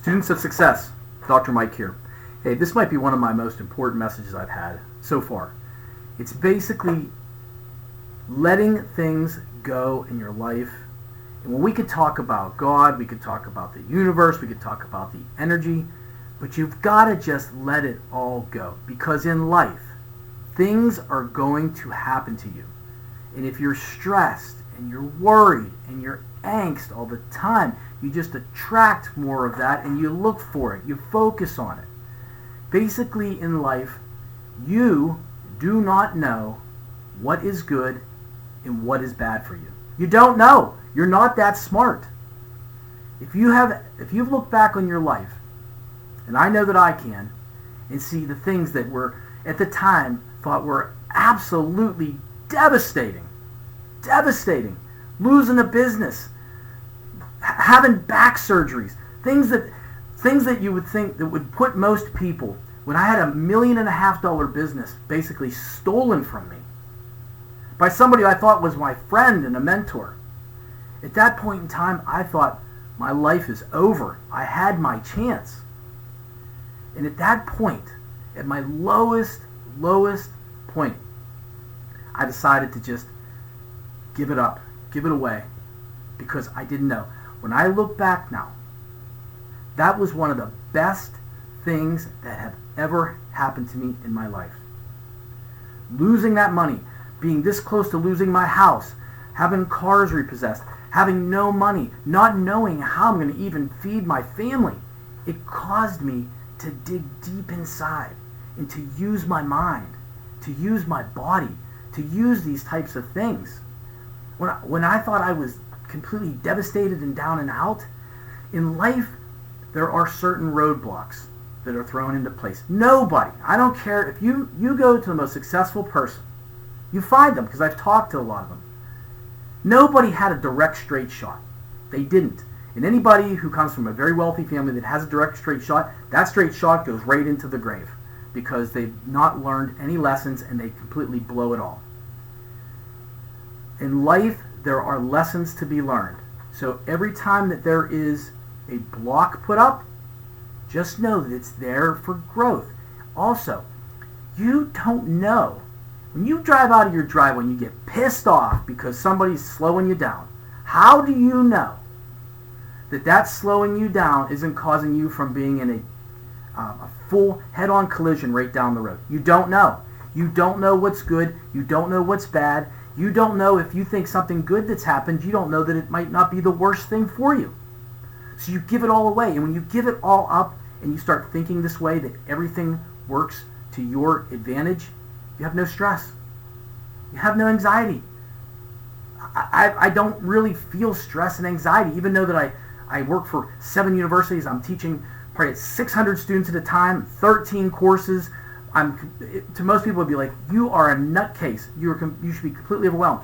Students of Success, Dr. Mike here. Hey, this might be one of my most important messages I've had so far. It's basically letting things go in your life. And when we could talk about God, we could talk about the universe, we could talk about the energy, but you've got to just let it all go. Because in life, things are going to happen to you. And if you're stressed and you're worried and you're angst all the time, you just attract more of that and you look for it. You focus on it. Basically in life, you do not know what is good and what is bad for you. You don't know. You're not that smart. If you've looked back on your life, and I know that I can, and see the things that were at the time thought were absolutely devastating, losing a business, having back surgeries, things that you would think that would put most people, when I had $1.5 million business basically stolen from me by somebody I thought was my friend and a mentor. At that point in time, I thought my life is over. I had my chance. And at that point, at my lowest point, I decided to just give it up, give it away, because I didn't know. When I look back now, that was one of the best things that have ever happened to me in my life. Losing that money, being this close to losing my house, having cars repossessed, having no money, not knowing how I'm going to even feed my family, it caused me to dig deep inside and to use my mind, to use my body, to use these types of things. When I thought I was completely devastated and down and out, in life there are certain roadblocks that are thrown into place. Nobody, I don't care if you go to the most successful person, you find them, because I've talked to a lot of them. Nobody had a direct straight shot. They didn't. And anybody who comes from a very wealthy family that has a direct straight shot, that straight shot goes right into the grave because they've not learned any lessons and they completely blow it all. In life, there are lessons to be learned. So every time that there is a block put up, just know that it's there for growth. Also, you don't know. When you drive out of your driveway and you get pissed off because somebody's slowing you down, how do you know that slowing you down isn't causing you from being in a full head-on collision right down the road? You don't know. You don't know what's good. You don't know what's bad. You don't know if you think something good that's happened, you don't know that it might not be the worst thing for you. So you give it all away. And when you give it all up and you start thinking this way, that everything works to your advantage, you have no stress. You have no anxiety. I don't really feel stress and anxiety, even though that I work for 7 universities. I'm teaching probably 600 students at a time, 13 courses. To most people, it would be like, you are a nutcase. You should be completely overwhelmed.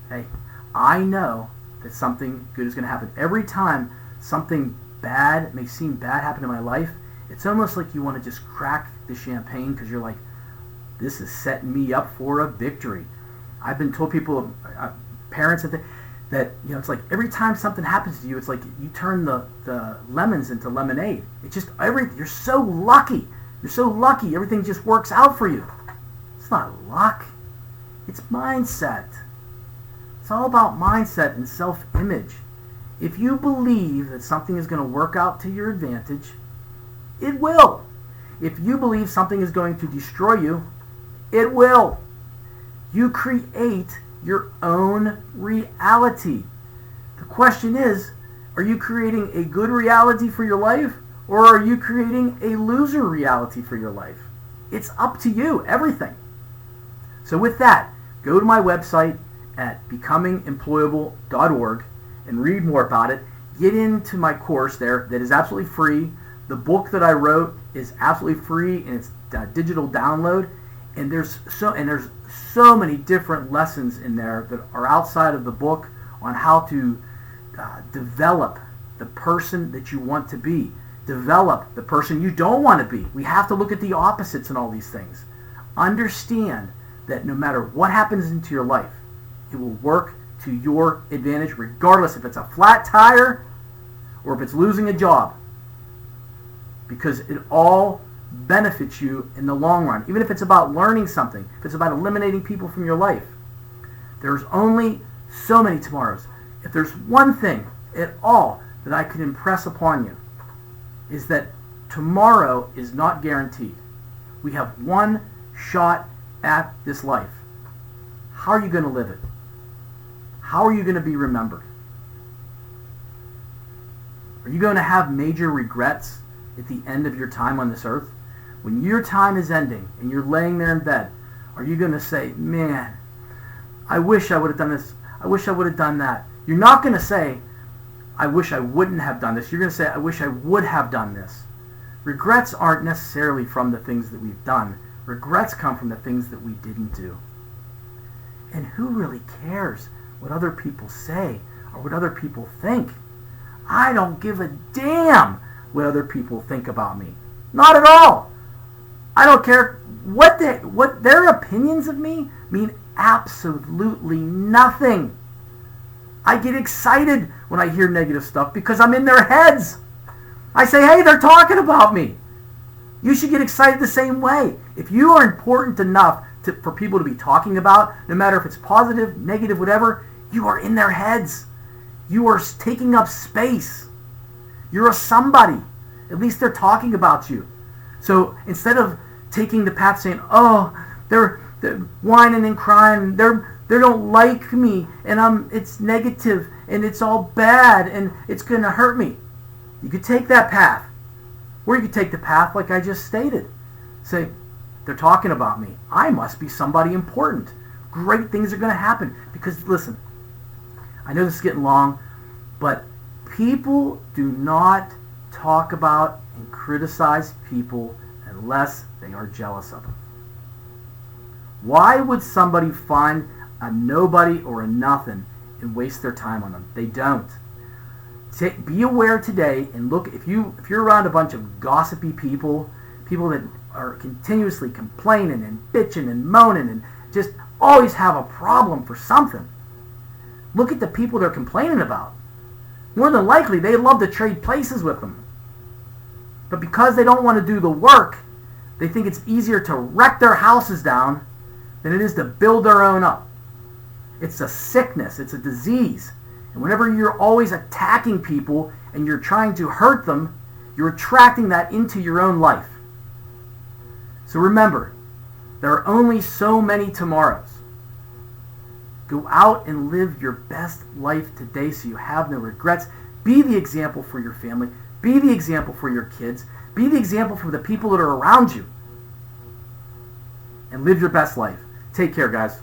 Hey, I know that something good is going to happen. Every time something bad, may seem bad, happen in my life, it's almost like you want to just crack the champagne because you're like, this is setting me up for a victory. I've been told people, parents, that it's like every time something happens to you, it's like you turn the lemons into lemonade. It's just you're so lucky. You're so lucky. Everything just works out for you. It's not luck. It's mindset. It's all about mindset and self-image. If you believe that something is going to work out to your advantage, it will. If you believe something is going to destroy you, it will. You create your own reality. The question is, are you creating a good reality for your life, or are you creating a loser reality for your life? It's up to you, everything. So with that, go to my website at becomingemployable.org and read more about it. Get into my course there that is absolutely free. The book that I wrote is absolutely free, and it's a digital download. And there's so many different lessons in there that are outside of the book on how to develop the person that you want to be. Develop the person you don't want to be. We have to look at the opposites in all these things. Understand that no matter what happens into your life, it will work to your advantage, regardless if it's a flat tire or if it's losing a job. because it all benefits you in the long run. Even if it's about learning something, if it's about eliminating people from your life, there's only so many tomorrows. If there's one thing at all that I could impress upon you, is that tomorrow is not guaranteed. We have one shot at this life. How are you going to live it? How are you going to be remembered? Are you going to have major regrets at the end of your time on this earth? When your time is ending and you're laying there in bed, are you going to say, man, I wish I would have done this. I wish I would have done that. You're not going to say, I wish I wouldn't have done this. You're going to say, I wish I would have done this. Regrets aren't necessarily from the things that we've done. Regrets come from the things that we didn't do. And who really cares what other people say or what other people think? I don't give a damn what other people think about me. Not at all. I don't care what their opinions of me mean absolutely nothing. I get excited when I hear negative stuff because I'm in their heads. I say, hey, they're talking about me. You should get excited the same way. If you are important enough for people to be talking about, no matter if it's positive, negative, whatever, you are in their heads. You are taking up space. You're a somebody. At least they're talking about you. So instead of taking the path saying, oh, they're whining and crying, they don't like me, and it's negative, and it's all bad, and it's going to hurt me. You could take that path. Or you could take the path like I just stated. Say, they're talking about me. I must be somebody important. Great things are going to happen. Because, listen, I know this is getting long, but people do not talk about and criticize people unless they are jealous of them. Why would somebody find a nobody or a nothing and waste their time on them? They don't. Be aware today and look, if you're around a bunch of gossipy people that are continuously complaining and bitching and moaning and just always have a problem for something, look at the people they're complaining about. More than likely, they love to trade places with them. But because they don't want to do the work, they think it's easier to wreck their houses down than it is to build their own up. It's a sickness. It's a disease. And whenever you're always attacking people and you're trying to hurt them, you're attracting that into your own life. So remember, there are only so many tomorrows. Go out and live your best life today so you have no regrets. Be the example for your family. Be the example for your kids. Be the example for the people that are around you. And live your best life. Take care, guys.